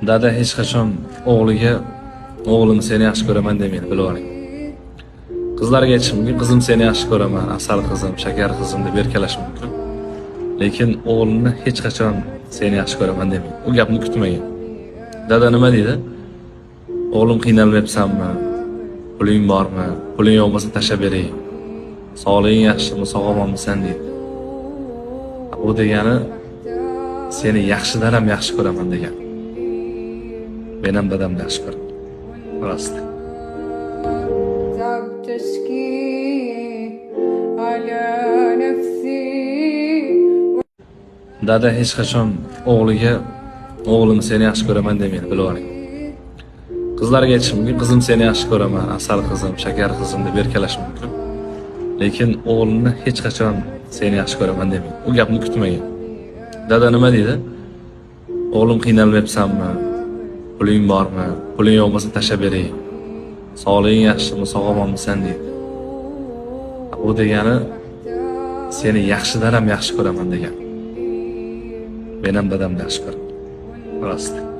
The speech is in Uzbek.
Dada hech qachon o'g'liga o'g'lim seni yaxshi ko'raman demaydi, bilib oling. Qizlarga aytish mumkin, qizim seni yaxshi ko'raman, asal qizim, shakar qizim deb erkalash mumkin. Lekin o'g'lini hech qachon seni yaxshi ko'raman demaydi. U gapni kutmagan. Dada nima deydi? O'g'lim qiynalmayapsanmi? Puling bormi? Puling yo'q bo'lsa tashlab beray. Sog'lig'ing yaxshimi, sog'omonmisan deydi. Bu degani seni yaxshidan ham yaxshi ko'raman degan. Men ham dadamni yaxshi ko'raman. Rost. Dada hech qachon o'g'liga o'g'lim seni yaxshi ko'raman demaydi, bilib oling. Qizlarga aytish mumkin, qizim seni yaxshi ko'raman, asal qizim, shakar qizim deb erkalash mumkin. Lekin o'g'lini hech qachon seni yaxshi ko'raman demaydi. U gapni kutmagan. Dada nima deydi? O'g'lim qiynalmayapsanmi? Puling bormi? Puling yo'q bo'lsa tashlab beray. Sog'lig'ing yaxshimi, sog'omonmisan deydi. Bu degani seni yaxshidan ham yaxshi ko'raman degan. Men ham dadamni yaxshi ko'raman. Rost.